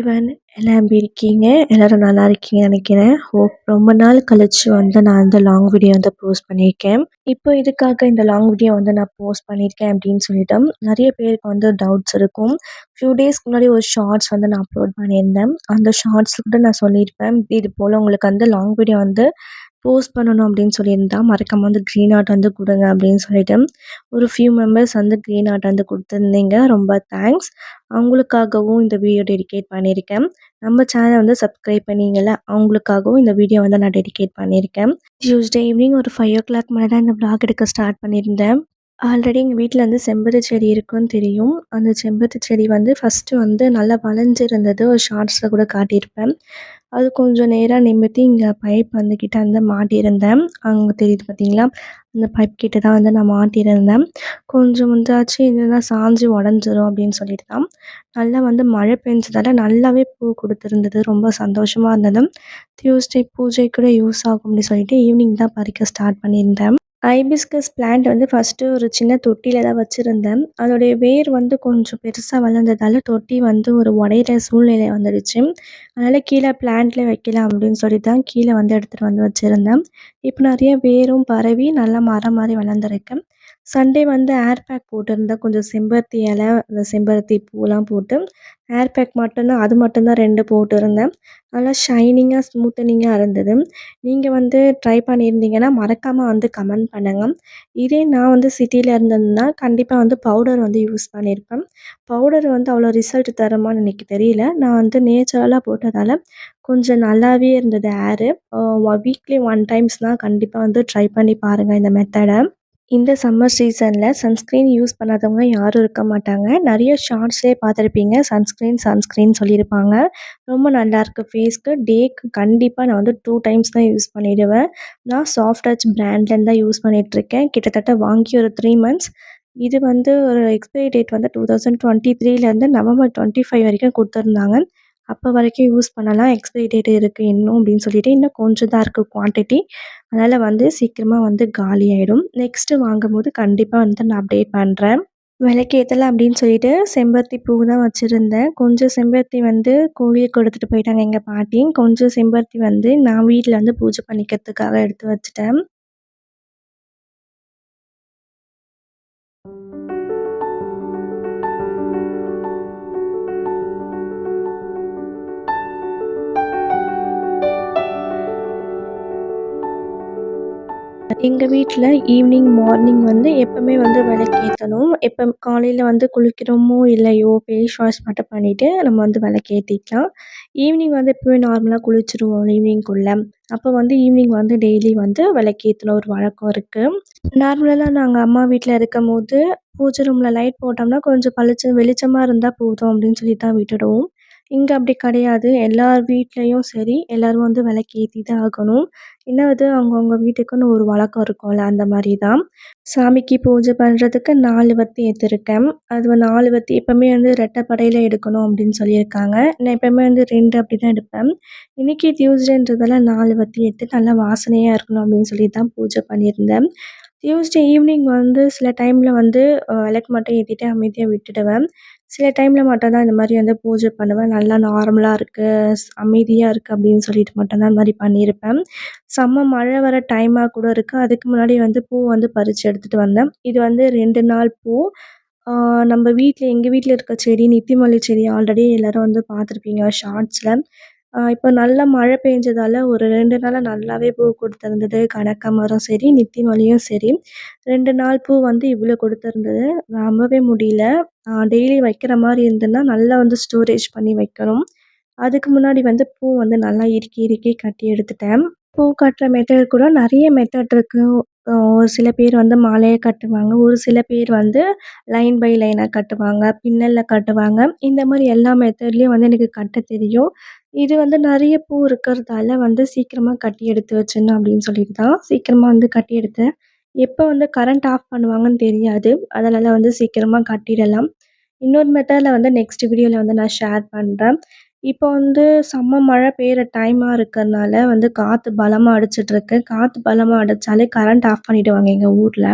Everyone எல்லாம் எப்படி இருக்கீங்க? எல்லாரும் நல்லா இருக்கீங்கன்னு நினைக்கிறேன். ரொம்ப நாள் கழிச்சு வந்து நான் இந்த லாங் வீடியோ வந்து போஸ்ட் பண்ணியிருக்கேன். இப்போ இதுக்காக இந்த லாங் வீடியோ வந்து நான் போஸ்ட் பண்ணியிருக்கேன் அப்படின்னு சொல்லிட்டு நிறைய பேருக்கு வந்து டவுட்ஸ் இருக்கும். ஃபியூ டேஸ்க்கு முன்னாடி ஒரு ஷார்ட்ஸ் வந்து நான் அப்லோட் பண்ணியிருந்தேன். அந்த ஷார்ட்ஸில் கூட நான் சொல்லியிருப்பேன், இது போல் உங்களுக்கு வந்து லாங் வீடியோ வந்து போஸ்ட் பண்ணணும் அப்படின்னு சொல்லியிருந்தா மறக்காம வந்து க்ரீன் ஆர்ட் வந்து கொடுங்க அப்படின்னு சொல்லிட்டு ஒரு ஃபியூ மெம்பர்ஸ் வந்து க்ரீன் ஆர்ட் வந்து கொடுத்துருந்தீங்க. ரொம்ப தேங்க்ஸ். அவங்களுக்காகவும் இந்த வீடியோ டெடிகேட் பண்ணியிருக்கேன். நம்ம சேனலை வந்து சப்ஸ்கிரைப் பண்ணீங்கல்ல, அவங்களுக்காகவும் இந்த வீடியோ வந்து நான் டெடிகேட் பண்ணியிருக்கேன். டியூஸ்டே ஈவினிங் ஒரு 5:00 மேலே தான் இந்த vlog எடுக்க ஸ்டார்ட் பண்ணியிருந்தேன். ஆல்ரெடி எங்கள் வீட்டில் வந்து செம்பருத்தி செடி இருக்குன்னு தெரியும். அந்த செம்பருத்தி செடி வந்து ஃபஸ்ட்டு வந்து நல்லா வளைஞ்சிருந்தது. ஒரு ஷார்ட்ஸில் கூட காட்டியிருப்பேன். அது கொஞ்சம் நேரா நிமித்தி இங்கே பைப் வந்து கிட்ட வந்து மாட்டியிருந்தேன். அங்கே தெரியுது பார்த்தீங்களா? அந்த பைப் கிட்ட தான் வந்து நான் மாட்டியிருந்தேன். கொஞ்சம் முந்தாச்சு இல்லைன்னா சாஞ்சு உடஞ்சிரும் அப்படின்னு சொல்லிட்டு தான் நல்லா வந்து மழை பெஞ்சதால நல்லாவே பூ கொடுத்துருந்தது. ரொம்ப சந்தோஷமாக இருந்தது. டியூஸ்டே பூஜை கூட யூஸ் ஆகும் அப்படின்னு சொல்லிட்டு ஈவினிங் தான் பறிக்க ஸ்டார்ட் பண்ணியிருந்தேன். ஹைபிஸ்கஸ் பிளான்ட் வந்து ஃபஸ்ட்டு ஒரு சின்ன தொட்டியில தான் வச்சுருந்தேன். அதோடைய வேர் வந்து கொஞ்சம் பெருசா வளர்ந்ததால தொட்டி வந்து ஒரு உடையிற சூழ்நிலை வந்துடுச்சு. அதனால கீழ பிளான்ட்ல வைக்கலாம் அப்படின்னு சொல்லி தான் கீழ வந்து எடுத்துட்டு வந்து வச்சிருந்தேன். இப்போ நெறைய வேரும் பரவி நல்லா மரம் மாரி வளர்ந்துருக்கு. சண்டே வந்து ஏர் பேக் போட்டிருந்தேன். கொஞ்சம் செம்பருத்தி இலை, அந்த செம்பருத்தி பூலாம் போட்டு ஏர் பேக் மட்டும்தான், அது மட்டும் தான் 2 போட்டிருந்தேன். நல்லா ஷைனிங்கா, ஸ்மூத்தனிங்கா இருந்தது. நீங்க வந்து ட்ரை பண்ணியிருந்தீங்கன்னா மறக்காம வந்து கமெண்ட் பண்ணுங்க. இதே நான் வந்து சிட்டில இருந்திருந்தேன்னா கண்டிப்பா வந்து பவுடர் வந்து யூஸ் பண்ணியிருப்பேன். பவுடர் வந்து அவ்வளோ ரிசல்ட் தருமான்னு எனக்கு தெரியல. நான் வந்து நேச்சுரலா போட்டதால கொஞ்சம் நல்லாவே இருந்தது ஏரு. வீக்லி 1 டைம்ஸ்னா கண்டிப்பா வந்து ட்ரை பண்ணி பாருங்க இந்த மெத்தட. இந்த சம்மர் சீசனில் சன்ஸ்க்ரீன் யூஸ் பண்ணாதவங்க யாரும் இருக்க மாட்டாங்க. நிறைய ஷார்ட்ஸ்லேயே பார்த்துருப்பீங்க, சன்ஸ்க்ரீன் சொல்லியிருப்பாங்க. ரொம்ப நல்லாயிருக்கு ஃபேஸ்க்கு. டேக்கு கண்டிப்பாக நான் வந்து 2 டைம்ஸ் தான் யூஸ் பண்ணிவிடுவேன். நான் சாஃப்ட் டச் பிராண்ட்லேருந்து தான் யூஸ் பண்ணிகிட்ருக்கேன். கிட்டத்தட்ட வாங்கி ஒரு 3 மந்த்ஸ். இது வந்து ஒரு எக்ஸ்பைரி டேட் வந்து 2023லேருந்து நவம்பர் 25 வரைக்கும் கொடுத்துருந்தாங்க. அப்போ வரைக்கும் யூஸ் பண்ணலாம். எக்ஸ்பைரி டேட் இருக்குது இன்னும் அப்படின்னு சொல்லிட்டு இன்னும் கொஞ்சம் தான் இருக்குது குவான்டிட்டி. அதனால் வந்து சீக்கிரமா வந்து காலியாயிடும். நெக்ஸ்ட்டு வாங்கும்போது கண்டிப்பா வந்து நான் அப்டேட் பண்றேன். விளக்கேத்தல அப்படின்னு சொல்லிட்டு செம்பருத்தி பூ தான் வச்சுருந்தேன். கொஞ்சம் செம்பருத்தி வந்து கோவிலுக்கு எடுத்துட்டு போயிட்டாங்க எங்க பாட்டி. கொஞ்சம் செம்பருத்தி வந்து நான் வீட்ல வந்து பூஜை பண்ணிக்கிறதுக்காக எடுத்து வச்சுட்டேன். எங்க வீட்ல ஈவினிங், மார்னிங் வந்து எப்பவுமே வந்து விளக்கேத்தணும். எப்ப காலையில வந்து குளிக்கிறோமோ இல்லையோ, ஃபேஸ் வாஷ் மட்டும் பண்ணிட்டு நம்ம வந்து விளக்கேத்திக்கலாம். ஈவினிங் வந்து எப்பவுமே நார்மலா குளிச்சுருவோம் ஈவினிங்குள்ள. அப்போ வந்து ஈவினிங் வந்து டெய்லி வந்து விளக்கேத்துன ஒரு வழக்கம் இருக்கு. நார்மலா நாங்க அம்மா வீட்ல இருக்கும்போது, பூஜை ரூம்ல லைட் போட்டோம்னா கொஞ்சம் பளிச்சுன்னு வெளிச்சமா இருந்தா போதும் அப்படின்னு சொல்லி தான் விட்டுடுவோம். இங்க அப்படி கிடையாது. எல்லார் வீட்லயும் சரி, எல்லாரும் வந்து விளக்கு ஏத்தி தான் ஆகணும். என்னது அவங்கவங்க வீட்டுக்குன்னு ஒரு வழக்கம் இருக்கும்ல, அந்த மாரி தான். சாமிக்கு பூஜை பண்ணுறதுக்கு 4 வத்தி ஏத்திருக்கேன். அது 4 வத்தி எப்பவுமே வந்து ரெட்டை படையில எடுக்கணும் அப்படின்னு சொல்லியிருக்காங்க. நான் எப்பவுமே வந்து 2 அப்படி தான் எடுப்பேன். இன்னைக்கு டியூஸ்டேன்றதால 4 வத்தி எடுத்து நல்லா வாசனையா இருக்கணும் அப்படின்னு சொல்லி தான் பூஜை பண்ணியிருந்தேன். டியூஸ்டே ஈவினிங் வந்து சில டைமில் வந்து விளக்கு மட்டும் ஏத்திட்டு அமைதியா விட்டுடுவேன். சில டைமில் மட்டும் தான் இந்த மாரி வந்து பூஜை பண்ணுவேன். நல்லா நார்மலா இருக்கு, அமைதியா இருக்கு அப்படின்னு சொல்லிட்டு மட்டும் தான் இந்த மாரி பண்ணியிருப்பேன். செம்ம மழை வர டைமா கூட இருக்கு. அதுக்கு முன்னாடி வந்து பூ வந்து பறிச்சு எடுத்துட்டு வந்தேன். இது வந்து 2 நாள் பூ. ஆ நம்ம வீட்ல எங்க வீட்ல இருக்க செடி நித்தி மல்லி செடி ஆல்ரெடி எல்லாரும் வந்து பார்த்துருப்பீங்க ஷார்ட்ஸ்ல. இப்போ நல்லா மழை பெஞ்சதால ஒரு 2 நாளா நல்லாவே பூ கொடுத்துருந்தது. கனகாமரம் சரி, நித்தி மல்லியும் சரி. 2 நாள் பூ வந்து இவ்வளோ கொடுத்துருந்தது. நம்பவே முடியல. டெய்லி வைக்கிற மாரி இருந்ததுன்னா நல்லா வந்து ஸ்டோரேஜ் பண்ணி வைக்கணும். அதுக்கு முன்னாடி வந்து பூ வந்து நல்லா இறுக்கி இறுக்கி கட்டி எடுத்துட்டேன். பூ கட்டுற மெத்தட் கூட நெறைய மெத்தட் இருக்கு. ஒரு சில பேர் வந்து மாலையா கட்டுவாங்க. ஒரு சில பேர் வந்து லைன் பை லைனா கட்டுவாங்க. பின்னல்ல கட்டுவாங்க. இந்த மாரி எல்லா மெத்தட்லயும் வந்து எனக்கு கட்ட தெரியும். இது வந்து நெறைய பூ இருக்கிறதால வந்து சீக்கிரமா கட்டி எடுத்து வச்சிடணும் அப்படின்னு சொல்லிட்டு தான் சீக்கிரமா வந்து கட்டி எடுத்தேன். எப்போ வந்து கரண்ட் ஆஃப் பண்ணுவாங்கன்னு தெரியாது. அதனால வந்து சீக்கிரமா கட்டிடலாம். இன்னொரு மெத்தட்ல வந்து நெக்ஸ்ட் வீடியோல வந்து நான் ஷேர் பண்றேன். இப்போ வந்து செம்ம மழை பெய்யுற டைமா இருக்கறனால வந்து காத்து பலமா அடிச்சிட்டுருக்கு. காத்து பலமா அடிச்சாலே கரண்ட் ஆஃப் பண்ணிடுவாங்க எங்க ஊர்ல.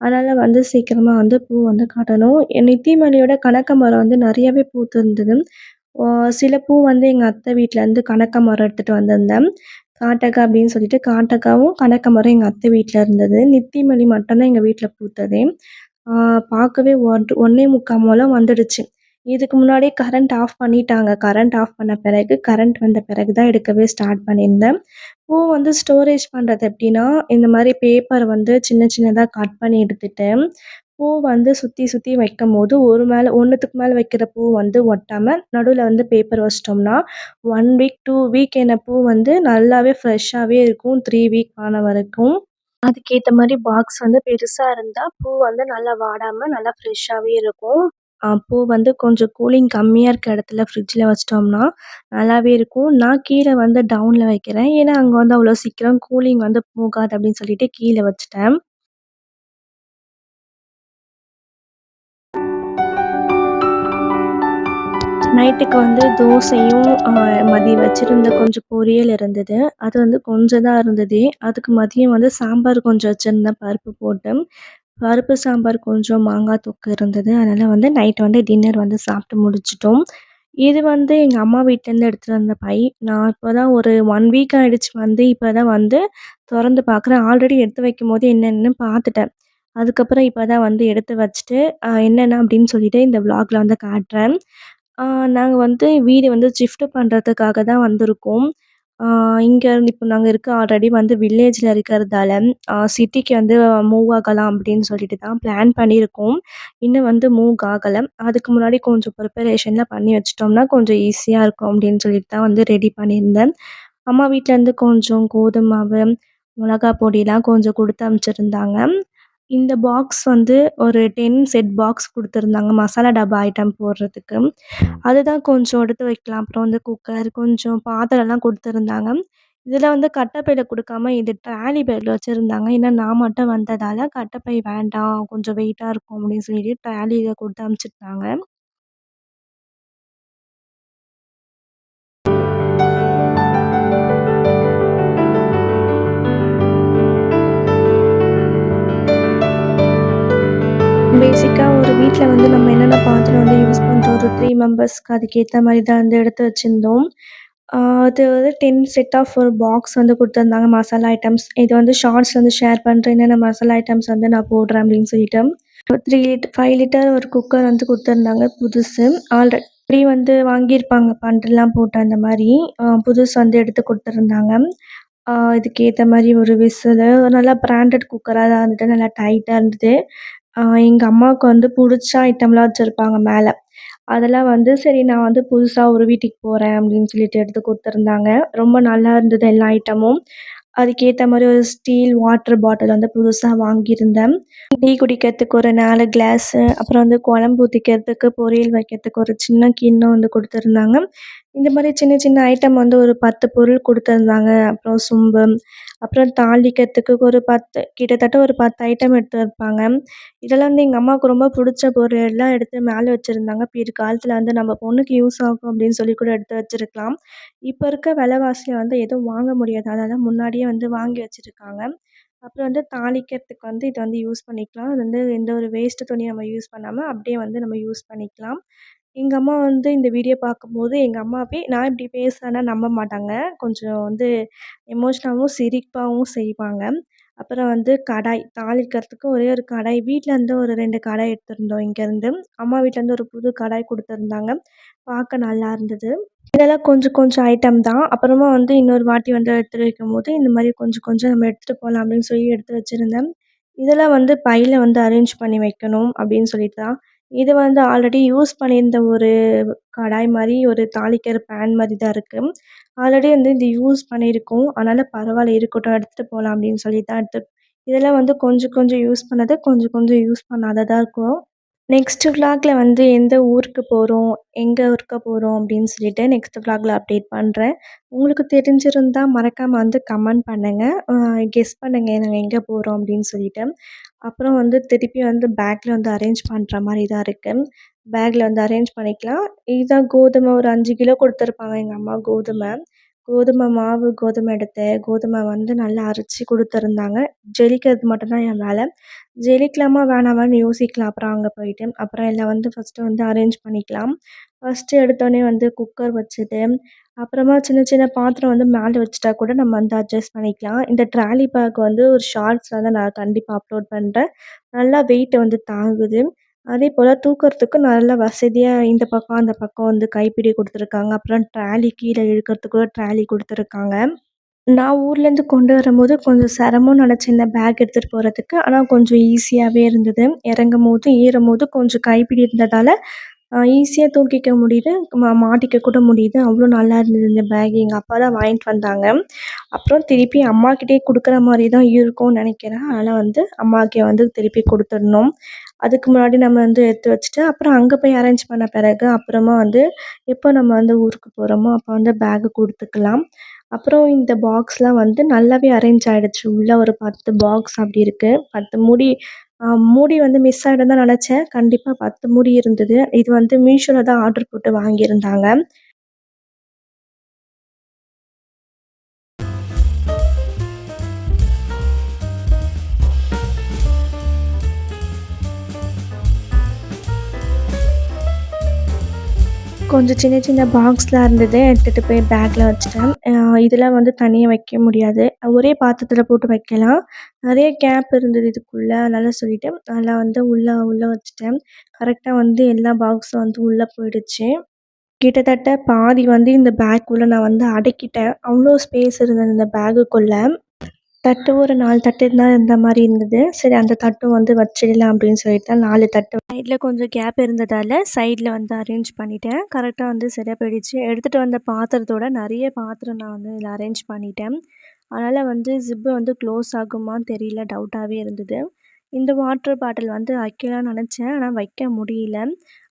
அதனால வந்து சீக்கிரமா வந்து பூ வந்து கட்டணும். நித்தி மல்லியோட கனகாம்பரம் வந்து நெறையவே பூத்திருந்தது. அ சில பூ வந்து எங்க அத்தை வீட்லேருந்து கனகாமரம் எடுத்துட்டு வந்திருந்தேன். காட்டக்கா அப்படின்னு சொல்லிட்டு காட்டக்காவும், கனகாமரம் எங்க அத்தை வீட்ல இருந்தது. நித்திமல்லி மட்டும் தான் எங்க வீட்ல பூத்ததே. ஆ பார்க்கவே 1 1/4 முழம் வந்துடுச்சு. இதுக்கு முன்னாடி கரண்ட் ஆஃப் பண்ணிட்டாங்க. கரண்ட் ஆஃப் பண்ண பிறகு, கரண்ட் வந்த பிறகு தான் எடுக்கவே ஸ்டார்ட் பண்ணியிருந்தேன். பூ வந்து ஸ்டோரேஜ் பண்றது எப்படின்னா, இந்த மாரி பேப்பர வந்து சின்ன சின்னதா கட் பண்ணி எடுத்துட்டு, பூ வந்து சுத்தி சுத்தி வைக்கும்போது, ஒரு மேல ஒண்ணுத்துக்கு மேல வைக்கிற பூ வந்து ஒட்டாம, நடுவுல வந்து பேப்பர் வச்சுட்டோம்னா, 1 வீக், 2 வீக் என்ன பூ வந்து நல்லாவே ஃப்ரெஷ்ஷாவே இருக்கும். 3 வீக் ஆன வரைக்கும். அதுக்கேத்த மாரி பாக்ஸ் வந்து பெருசா இருந்தா, பூ வந்து நல்லா வாடாம நல்லா ஃப்ரெஷ்ஷாவே இருக்கும். பூ வந்து கொஞ்சம் கூலிங் கம்மியா இருக்க இடத்துல ஃப்ரிட்ஜ்ல வச்சுட்டோம்னா, நல்லாவே இருக்கும். நான் கீழ வந்து டவுன்ல வைக்கிறேன். ஏன்னா, அங்க வந்து அவ்வளோ சீக்கிரம் கூலிங் வந்து போகாது அப்படின்னு சொல்லிட்டு கீழ வச்சுட்டேன். நைட்டுக்கு வந்து தோசையும், மதியம் வச்சிருந்த கொஞ்சம் பொரியல் இருந்தது. அது வந்து கொஞ்சம் தான் இருந்தது. அதுக்கு மதியம் வந்து சாம்பார் கொஞ்சம் வச்சிருந்தேன் பருப்பு போட்டு. பருப்பு சாம்பார் கொஞ்சம் மாங்காய் தொக்கு இருந்தது. அதனால வந்து நைட் வந்து டின்னர் வந்து சாப்பிட்டு முடிச்சுட்டோம். இது வந்து எங்க அம்மா வீட்லேருந்து எடுத்துட்டு வந்த பை. நான் இப்ப தான் ஒரு 1 வீக் ஆயிடுச்சு வந்து இப்ப தான் வந்து தொறந்து பார்க்குறேன். ஆல்ரெடி எடுத்து வைக்கும்போது என்னென்னு பார்த்துட்டேன். அதுக்கப்புறம் இப்ப தான் வந்து எடுத்து வச்சுட்டு, என்னென்ன அப்படின்னு சொல்லிட்டு இந்த விளாக்ல வந்து காட்டுறேன். ஆ நாங்க வந்து வீடு வந்து ஷிஃப்ட் பண்றதுக்காக தான் வந்திருக்கோம். ஆ இங்க இப்போ நாங்க இருக்க ஆல்ரெடி வந்து வில்லேஜ்ல இருக்கிறதால, சிட்டிக்கு வந்து மூவ் ஆகலாம் அப்படின்னு சொல்லிட்டு தான் பிளான் பண்ணியிருக்கோம். இன்னும் வந்து மூவ் ஆகல. அதுக்கு முன்னாடி கொஞ்சம் ப்ரிப்பரேஷன்லாம் பண்ணி வச்சுட்டோம்னா, கொஞ்சம் ஈஸியா இருக்கும் அப்படின்னு சொல்லிட்டு தான் வந்து ரெடி பண்ணியிருந்தேன். அம்மா வீட்லேருந்து கொஞ்சம் கோதும மாவு, மிளகா பொடிலாம் கொஞ்சம் குடுத்து அனுப்பிச்சிருந்தாங்க. இந்த பாக்ஸ் வந்து ஒரு 10 செட் பாக்ஸ் குடுத்துருந்தாங்க, மசாலா டப்பா ஐட்டம் போடுறதுக்கு. அதுதான் கொஞ்சம் எடுத்து வைக்கலாம். அப்புறம் வந்து குக்கர், கொஞ்சம் பாத்திரம்லாம் குடுத்துருந்தாங்க. இதில வந்து கட்டப்பையில குடுக்காம, இது ட்ராலி பேக்ல வச்சிருந்தாங்க. ஏன்னா நான் மட்டும் வந்ததால, கட்டப்பை வேண்டாம், கொஞ்சம் வெயிட்டா இருக்கும் அப்படின்னு சொல்லிட்டு ட்ராலில குடுத்து அனுப்பிச்சுட்டாங்க. பேசிக்கா ஒரு வீட்ல வந்து நம்ம என்னென்ன பாத்திரம் வந்து யூஸ் பண்றோம், ஒரு 3 மெம்பர்ஸ்க்கு அதுக்கேத்த மாரி தான் வந்து எடுத்து வச்சிருந்தோம். ஆ அது வந்து 10 செட் ஆஃப் ஒரு பாக்ஸ் வந்து குடுத்துருந்தாங்க மசாலா ஐட்டம்ஸ். இது வந்து ஷார்ட்ஸ் வந்து ஷேர் பண்றேன். என்னென்ன மசாலா ஐட்டம்ஸ் வந்து நான் போடுறேன் அப்படின்னு சொல்லிட்டு. 5 லிட்டர் ஒரு குக்கர் வந்து குடுத்துருந்தாங்க புதுசு. ஆல்ரெடி வந்து வாங்கியிருப்பாங்க பண்டெல்லாம் போட்டு அந்த மாரி. புதுசு வந்து எடுத்து குடுத்துருந்தாங்க. இதுக்கு ஏத்த மாரி ஒரு விசிலு, நல்லா பிராண்டட் குக்கரா தான் இருந்தது. நல்லா டைட்டா இருந்தது. எங்க அம்மாவுக்கு வந்து புடிச்ச ஐட்டம்லாம் வச்சிருப்பாங்க மேல. அதெல்லாம் வந்து சரி நான் வந்து புதுசா ஒரு வீட்டுக்கு போறேன் அப்படின்னு சொல்லிட்டு எடுத்து குடுத்துருந்தாங்க. ரொம்ப நல்லா இருந்தது எல்லா ஐட்டமும். அதுக்கேத்த மாரி ஒரு ஸ்டீல் வாட்டர் பாட்டில் வந்து புதுசா வாங்கியிருந்தேன். டீ குடிக்கிறதுக்கு ஒரு 4 கிளாஸு, அப்புறம் வந்து குழம்பு ஊத்திக்கிறதுக்கு, பொரியல் வைக்கிறதுக்கு ஒரு சின்ன கிண்ணம் வந்து குடுத்துருந்தாங்க. இந்த மாரி சின்ன சின்ன ஐட்டம் வந்து ஒரு 10 பொருள் குடுத்துருந்தாங்க. அப்புறம் சொம்பு, அப்புறம் தாளிக்கிறதுக்கு ஒரு 10 கிட்டத்தட்ட ஒரு 10 ஐட்டம் எடுத்து வைப்பாங்க. இதெல்லாம் வந்து எங்க அம்மாவுக்கு ரொம்ப புடிச்ச பொருளெல்லாம் எடுத்து மேல வச்சிருந்தாங்க. பிற்காலத்துல வந்து நம்ம பொண்ணுக்கு யூஸ் ஆகும் அப்படின்னு சொல்லி கூட எடுத்து வச்சிருக்கலாம். இப்ப இருக்க விலைவாசில வந்து எதுவும் வாங்க முடியாது. அதனால முன்னாடியே வந்து வாங்கி வச்சிருக்காங்க. அப்புறம் வந்து தாளிக்கிறதுக்கு வந்து இத வந்து யூஸ் பண்ணிக்கலாம். அது வந்து எந்த ஒரு வேஸ்ட்டு துணியும் நம்ம யூஸ் பண்ணாம, அப்படியே வந்து நம்ம யூஸ் பண்ணிக்கலாம். எங்க அம்மா வந்து இந்த வீடியோ பார்க்கும்போது, எங்க அம்மாவே நான் இப்படி பேசுனேன்னா நம்ப மாட்டாங்க. கொஞ்சம் வந்து எமோஷனலாவும், சிரிப்பாவும் செய்வாங்க. அப்புறம் வந்து கடாய், தாளிக்கிறதுக்கு ஒரே ஒரு கடாய், வீட்லருந்து ஒரு 2 கடாய் எடுத்திருந்தோம் இங்கேருந்து. அம்மா வீட்லருந்து ஒரு புது கடாய் குடுத்துருந்தாங்க. பார்க்க நல்லா இருந்தது. இதெல்லாம் கொஞ்சம் கொஞ்சம் ஐட்டம் தான். அப்புறமா வந்து இன்னொரு வாட்டி வந்து எடுத்து வைக்கும்போது, இந்த மாரி கொஞ்சம் கொஞ்சம் நம்ம எடுத்துட்டு போலாம் அப்படின்னு சொல்லி எடுத்து வச்சிருந்தேன். இதெல்லாம் வந்து பையில வந்து அரேஞ்ச் பண்ணி வைக்கணும் அப்படின்னு சொல்லிட்டு தான். இது வந்து ஆல்ரெடி யூஸ் பண்ணியிருந்த ஒரு கடாய் மாரி, ஒரு தாளிக்கிற பேன் மாரி தான் இருக்கு. ஆல்ரெடி வந்து இது யூஸ் பண்ணியிருக்கோம். அதனால பரவாயில்ல இருக்கட்டும் எடுத்துட்டு போலாம் அப்படின்னு சொல்லி தான் இதெல்லாம் வந்து கொஞ்சம் கொஞ்சம் யூஸ் பண்ணது, கொஞ்சம் கொஞ்சம் யூஸ் பண்ணாததா இருக்கும். நெக்ஸ்ட் விளாக்ல வந்து எந்த ஊருக்கு போறோம், எங்க இருக்க போறோம் அப்படின்னு சொல்லிட்டு நெக்ஸ்ட் விளாக்ல அப்டேட் பண்றேன். உங்களுக்கு தெரிஞ்சிருந்தா மறக்காம வந்து கமெண்ட் பண்ணுங்க. கெஸ் பண்ணுங்க நாங்க எங்க போறோம் அப்படின்னு சொல்லிட்டு. அப்புறம் வந்து திருப்பி வந்து பேக்ல வந்து அரேஞ்ச் பண்ற மாரி தான் இருக்கு. பேக்ல வந்து அரேஞ்ச் பண்ணிக்கலாம். இதுதான் கோதுமை ஒரு 5 கிலோ குடுத்துருப்பாங்க எங்க அம்மா கோதுமை. கோதுமை மாவு, கோதுமை எடுத்தேன். கோதுமை வந்து நல்லா அரைச்சு குடுத்துருந்தாங்க. ஜெலிக்கிறது மட்டும் தான் என் வேல. ஜெலிக்கலாமா வேணாமான்னு யோசிக்கலாம் அப்புறம் அங்க போயிட்டு. அப்புறம் எல்லாம் வந்து ஃபர்ஸ்ட்டு வந்து அரேஞ்ச் பண்ணிக்கலாம். ஃபஸ்ட்டு எடுத்தோனே வந்து குக்கர் வச்சுட்டு, அப்புறமா சின்ன சின்ன பாத்திரம் வந்து மேல வச்சுட்டா கூட நம்ம வந்து அட்ஜஸ்ட் பண்ணிக்கலாம். இந்த ட்ராலி பேக் வந்து ஒரு ஷார்ட்ஸ் வந்து நான் கண்டிப்பா அப்லோட் பண்றேன். நல்லா வெயிட் வந்து தாங்குது. அதேபோல தூக்கறதுக்கு நல்ல வசதியா இந்த பக்கம், அந்த பக்கம் வந்து கைப்பிடி குடுத்துருக்காங்க. அப்புறம் ட்ராலி கீழ இழுக்கிறதுக்கு ஒரு ட்ராலி குடுத்துருக்காங்க. நான் ஊர்லேருந்து கொண்டு வரும்போது கொஞ்சம் சிரமம்னு நெனச்சேன் இந்த பேக் எடுத்துட்டு போறதுக்கு. ஆனா கொஞ்சம் ஈஸியாவே இருந்தது. இறங்கும்போது, ஏறும்போது கொஞ்சம் கைப்பிடி இருந்ததால ஈஸியா தூக்கிக்க முடியுது. மாட்டிக்க கூட முடியுது. அவ்ளோ நல்லா இருந்தது இந்த பேக். எங்க அப்பா தான் வாங்கிட்டு வந்தாங்க. அப்புறம் திருப்பி அம்மாகிட்டயே குடுக்குற மாரி தான் இருக்கும்னு நெனைக்கிறேன். அதனால வந்து அம்மாக்கே வந்து திருப்பி குடுத்துடணும். அதுக்கு முன்னாடி நம்ம வந்து எடுத்து வச்சுட்டு, அப்புறம் அங்க போய் அரேஞ்ச் பண்ண பிறகு, அப்புறமா வந்து எப்போ நம்ம வந்து ஊருக்கு போறோமோ, அப்போ வந்து பேக் குடுத்துக்கலாம். அப்புறம் இந்த பாக்ஸ்லாம் வந்து நல்லாவே அரேஞ்ச் ஆயிடுச்சு. உள்ள ஒரு 10 பாக்ஸ் அப்படி இருக்கு. 10 மூடி மூடி வந்து மிஸ் ஆயிடும்னு தான் நெனச்சேன். கண்டிப்பா 10 மூடி இருந்தது. இது வந்து மீஷோல தான் ஆர்டர் போட்டு வாங்கியிருந்தாங்க. கொஞ்சம் சின்ன சின்ன பாக்ஸ்லாம் இருந்தது. எடுத்துட்டு போய் பேக்ல வச்சுட்டேன். இதெல்லாம் வந்து தனியா வைக்க முடியாது. ஒரே பாத்திரத்தில போட்டு வைக்கலாம். நெறைய கேப் இருந்தது இதுக்குள்ள. அதனால சொல்லிட்டு அதில வந்து உள்ள உள்ள வச்சுட்டேன். கரெக்ட்டா வந்து எல்லா பாக்ஸும் வந்து உள்ள போயிடுச்சு. கிட்டத்தட்ட பாதி வந்து இந்த பேக்குள்ள நான் வந்து அடக்கிட்டேன். அவ்ளோ ஸ்பேஸ் இருந்தது இந்த பேகுக்குள்ள. தட்டு ஒரு 4 தட்டு தான் இருந்த மாரி இருந்தது. சரி அந்த தட்டும் வந்து வச்சிடலாம் அப்படின்னு சொல்லிட்டு தான் 4 தட்டு சைட்ல கொஞ்சம் கேப் இருந்ததால சைட்ல வந்து அரேஞ்ச் பண்ணிட்டேன். கரெக்ட்டா வந்து சரியா போயிடுச்சு. எடுத்துட்டு வந்த பாத்திரத்தோட நெறைய பாத்திரம் நான் வந்து இதில அரேஞ்ச் பண்ணிட்டேன். அதனால வந்து ஜிப்பு வந்து க்ளோஸ் ஆகுமான்னு தெரியல. டவுட்டாவே இருந்தது. இந்த வாட்டர் பாட்டில் வந்து வைக்கலாம்னு நெனச்சேன். ஆனா வைக்க முடியல.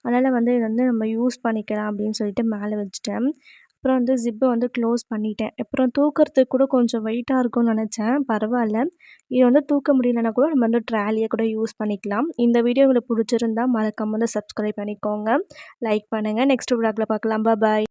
அதனால வந்து இத வந்து நம்ம யூஸ் பண்ணிக்கலாம் அப்படின்னு சொல்லிட்டு மேல வச்சுட்டேன். அப்புறம் வந்து ஜிப்ப வந்து க்ளோஸ் பண்ணிட்டேன். அப்புறம் தூக்கறதுக்கு கூட கொஞ்சம் வெயிட்டா இருக்கும்னு நெனச்சேன். பரவால்ல. இது வந்து தூக்க முடியலனா கூட நம்ம வந்து ட்ராலிய கூட யூஸ் பண்ணிக்கலாம். இந்த வீடியோ உங்களுக்கு புடிச்சிருந்தா மறக்காம வந்து சப்ஸ்கிரைப் பண்ணிக்கோங்க. லைக் பண்ணுங்க. நெக்ஸ்ட் விளாக்ல பார்க்கலாம். பாய்.